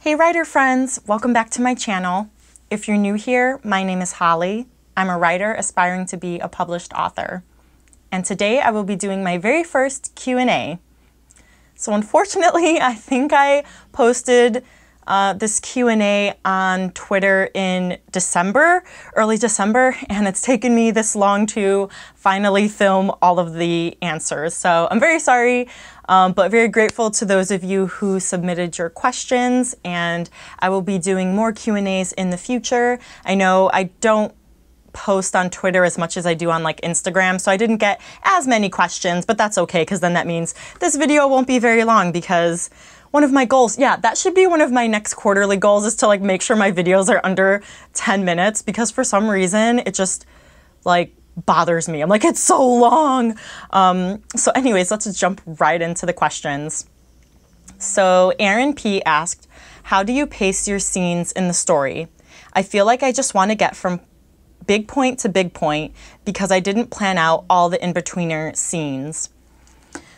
Hey writer friends, welcome back to my channel. If you're new here, my name is Holly. I'm a writer aspiring to be a published author. And today I will be doing my very first Q&A. So unfortunately, I think I posted this Q&A on Twitter in December, early December, and it's taken me this long to finally film all of the answers. So I'm very sorry, but very grateful to those of you who submitted your questions, and I will be doing more Q&As in the future. I know I don't post on Twitter as much as I do on like Instagram, so I didn't get as many questions, but that's okay, because then that means this video won't be very long, because one of my goals, yeah, that should be one of my next quarterly goals, is to like make sure my videos are under 10 minutes, because for some reason it just like bothers me. I'm like, it's so long. So anyways, let's just jump right into the questions. So Aaron P asked, how do you pace your scenes in the story? I feel like I just want to get from big point to big point because I didn't plan out all the in-betweener scenes.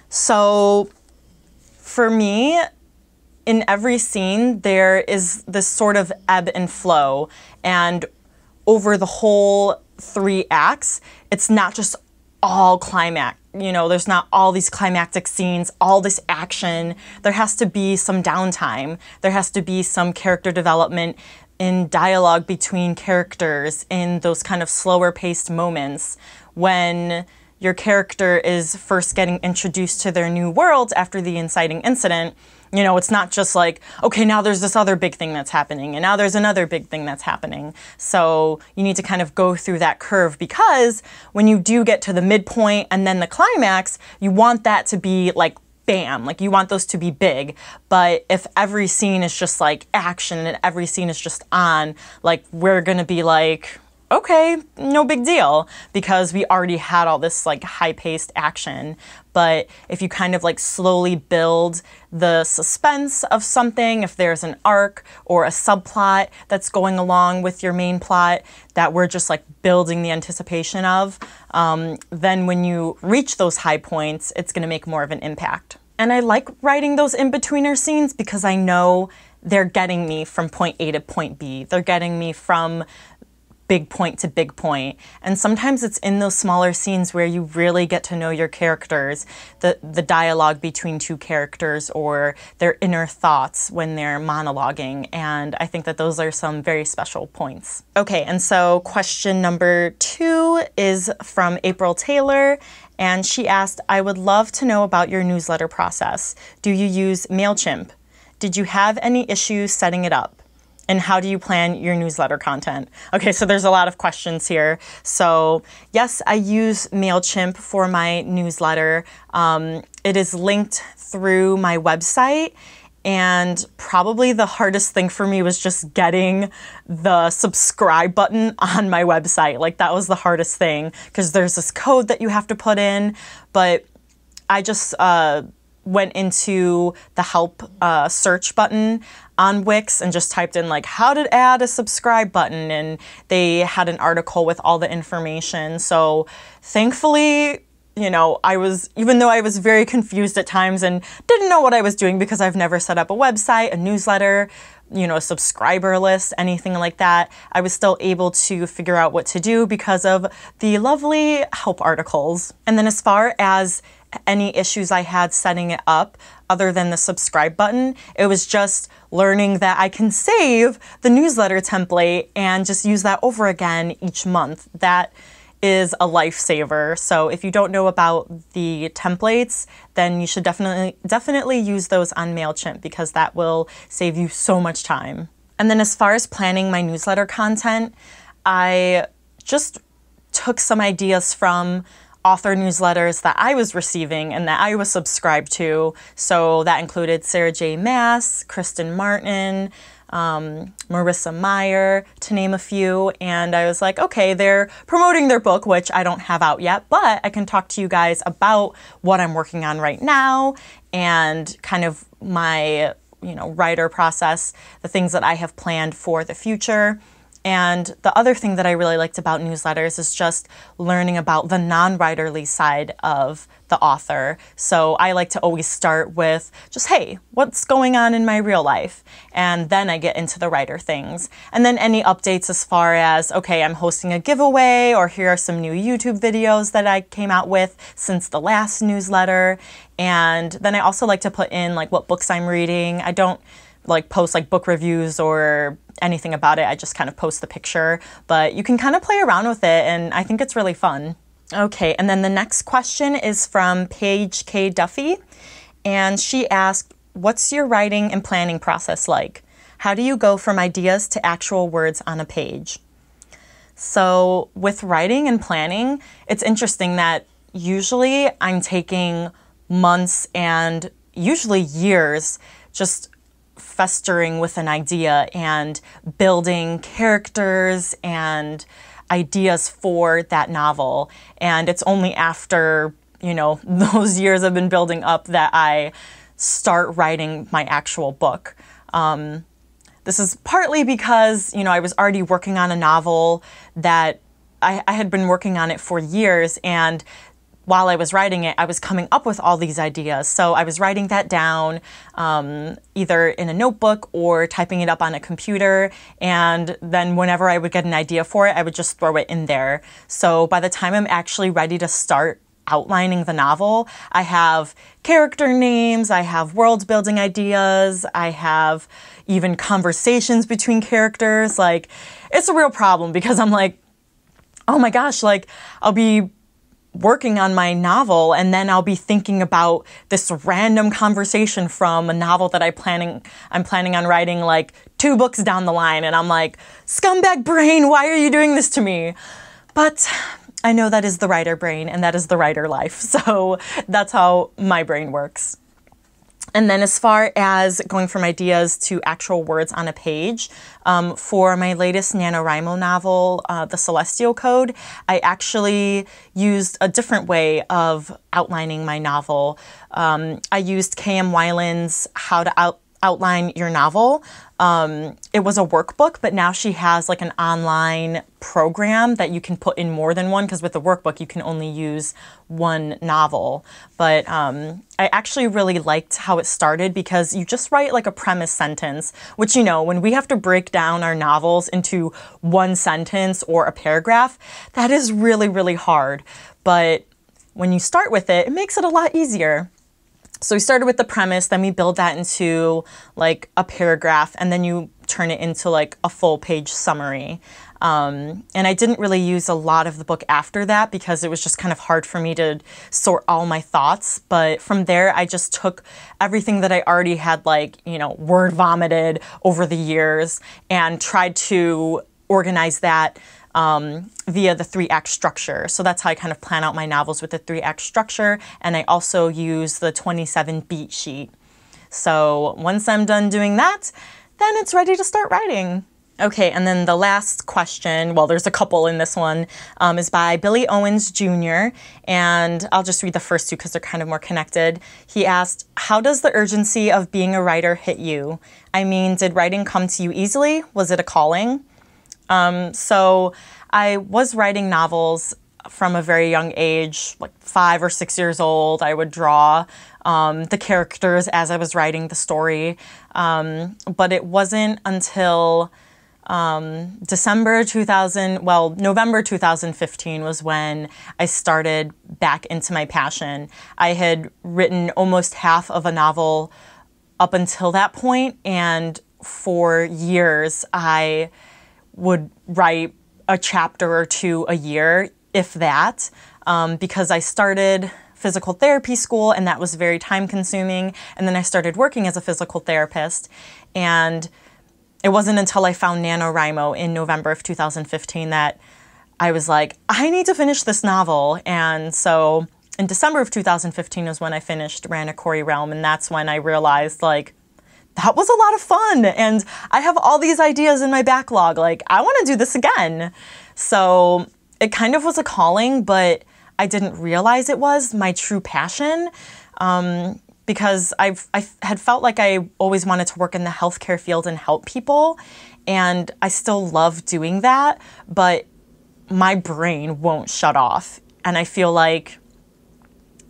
So for me, in every scene, there is this sort of ebb and flow, and over the whole 3 acts, it's not just all climax. You know, there's not all these climactic scenes, all this action. There has to be some downtime. There has to be some character development in dialogue between characters, in those kind of slower paced moments when your character is first getting introduced to their new world after the inciting incident. You know, it's not just like, okay, now there's this other big thing that's happening, and now there's another big thing that's happening. So you need to kind of go through that curve, because when you do get to the midpoint and then the climax, you want that to be like, bam, like you want those to be big. But if every scene is just like action and every scene is just on, like we're gonna be like, okay, no big deal, because we already had all this like high-paced action. But if you kind of like slowly build the suspense of something, if there's an arc or a subplot that's going along with your main plot that we're just like building the anticipation of, then when you reach those high points, it's gonna make more of an impact. And I like writing those in-betweener scenes because I know they're getting me from point A to point B. They're getting me from big point to big point. And sometimes it's in those smaller scenes where you really get to know your characters, the dialogue between 2 characters, or their inner thoughts when they're monologuing. And I think that those are some very special points. Okay, and so question number 2 is from April Taylor. And she asked, I would love to know about your newsletter process. Do you use MailChimp? Did you have any issues setting it up? And how do you plan your newsletter content? Okay, so there's a lot of questions here. So yes, I use MailChimp for my newsletter. It is linked through my website. And probably the hardest thing for me was just getting the subscribe button on my website. Like that was the hardest thing, because there's this code that you have to put in. But I just went into the help search button on Wix and just typed in like how to add a subscribe button, and they had an article with all the information. So thankfully, you know, even though I was very confused at times and didn't know what I was doing, because I've never set up a website, a newsletter, you know, a subscriber list, anything like that, I was still able to figure out what to do because of the lovely help articles. And then as far as any issues I had setting it up, other than the subscribe button, it was just learning that I can save the newsletter template and just use that over again each month. That is a lifesaver. So if you don't know about the templates, then you should definitely use those on MailChimp, because that will save you so much time. And then as far as planning my newsletter content, I just took some ideas from author newsletters that I was receiving and that I was subscribed to. So that included Sarah J. Maas, Kristen Martin, Marissa Meyer, to name a few. And I was like, okay, they're promoting their book, which I don't have out yet, but I can talk to you guys about what I'm working on right now and kind of my, you know, writer process, the things that I have planned for the future. And the other thing that I really liked about newsletters is just learning about the non-writerly side of the author. So I like to always start with just, hey, what's going on in my real life? And then I get into the writer things. And then any updates as far as, okay, I'm hosting a giveaway, or here are some new YouTube videos that I came out with since the last newsletter. And then I also like to put in like what books I'm reading. I don't like post like book reviews or anything about it. I just kind of post the picture, but you can kind of play around with it, and I think it's really fun. Okay, and then the next question is from Paige K. Duffy, and she asked, what's your writing and planning process like? How do you go from ideas to actual words on a page? So with writing and planning, it's interesting that usually I'm taking months and usually years just festering with an idea and building characters and ideas for that novel. And it's only after, those years have been building up that I start writing my actual book. This is partly because, I was already working on a novel that I had been working on it for years, and while I was writing it, I was coming up with all these ideas. So I was writing that down either in a notebook or typing it up on a computer. And then whenever I would get an idea for it, I would just throw it in there. So by the time I'm actually ready to start outlining the novel, I have character names, I have world building ideas, I have even conversations between characters. Like, it's a real problem because I'm like, oh my gosh, like I'll be working on my novel and then I'll be thinking about this random conversation from a novel that I'm planning on writing like 2 books down the line, and I'm like, scumbag brain, why are you doing this to me? But I know that is the writer brain and that is the writer life, so that's how my brain works. And then as far as going from ideas to actual words on a page, for my latest NaNoWriMo novel, The Celestial Code, I actually used a different way of outlining my novel. I used K.M. Weiland's How to Outline Your Novel. It was a workbook, but now she has like an online program that you can put in more than one, because with the workbook you can only use one novel. But I actually really liked how it started because you just write like a premise sentence, which, when we have to break down our novels into one sentence or a paragraph, that is really, really hard. But when you start with it, it makes it a lot easier. So we started with the premise, then we build that into like a paragraph, and then you turn it into like a full page summary. And I didn't really use a lot of the book after that because it was just kind of hard for me to sort all my thoughts. But from there, I just took everything that I already had word vomited over the years and tried to organize that via the 3-act structure. So that's how I kind of plan out my novels, with the 3-act structure. And I also use the 27 beat sheet. So once I'm done doing that, then it's ready to start writing. Okay, and then the last question, well, there's a couple in this one, is by Billy Owens Jr. And I'll just read the first 2 because they're kind of more connected. He asked, how does the urgency of being a writer hit you? I mean, did writing come to you easily? Was it a calling? So I was writing novels from a very young age, like 5 or 6 years old. I would draw the characters as I was writing the story. But it wasn't until November 2015 was when I started back into my passion. I had written almost half of a novel up until that point, and for years I would write a chapter or 2 a year, if that, because I started physical therapy school and that was very time consuming. And then I started working as a physical therapist, and it wasn't until I found NaNoWriMo in November of 2015 that I was like, I need to finish this novel. And so in December of 2015 was when I finished Ranakori Realm, and that's when I realized that was a lot of fun, and I have all these ideas in my backlog. I want to do this again. So it kind of was a calling, but I didn't realize it was my true passion, because I had felt like I always wanted to work in the healthcare field and help people. and I still love doing that, but my brain won't shut off. And I feel like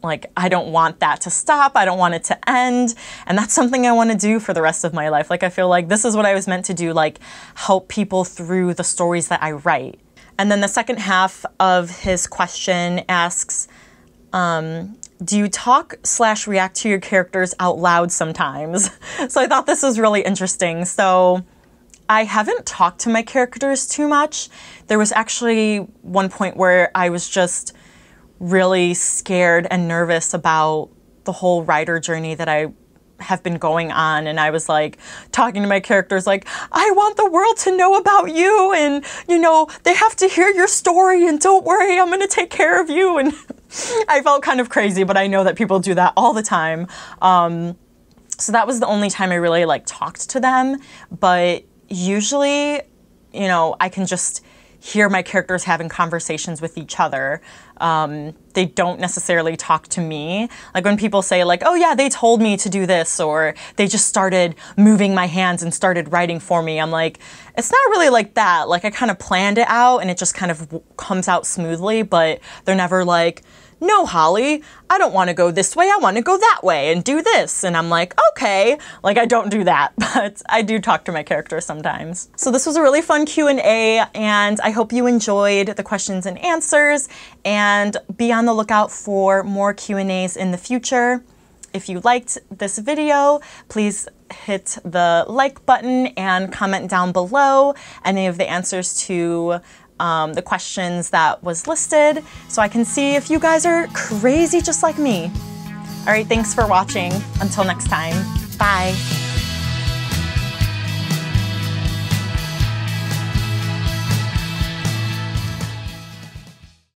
I don't want that to stop. I don't want it to end. And that's something I want to do for the rest of my life. Like, I feel like this is what I was meant to do, like help people through the stories that I write. And then the second half of his question asks, do you talk/react to your characters out loud sometimes? So I thought this was really interesting. So I haven't talked to my characters too much. There was actually one point where I was just really scared and nervous about the whole writer journey that I have been going on. And I was like talking to my characters like, I want the world to know about you, and you know, they have to hear your story, and don't worry, I'm gonna take care of you. And I felt kind of crazy, but I know that people do that all the time. So that was the only time I really like talked to them. But usually, you know, I can just hear my characters having conversations with each other. They don't necessarily talk to me. Like when people say like, oh yeah, they told me to do this, or they just started moving my hands and started writing for me. I'm like, it's not really like that. Like I kind of planned it out and it just kind of comes out smoothly, but they're never like, no, Holly, I don't want to go this way. I want to go that way and do this. And I'm like, okay, like I don't do that, but I do talk to my characters sometimes. So this was a really fun Q&A, and I hope you enjoyed the questions and answers, and be on the lookout for more Q&As in the future. If you liked this video, please hit the like button and comment down below any of the answers to the questions that was listed, so I can see if you guys are crazy just like me. All right, thanks for watching. Until next time, bye.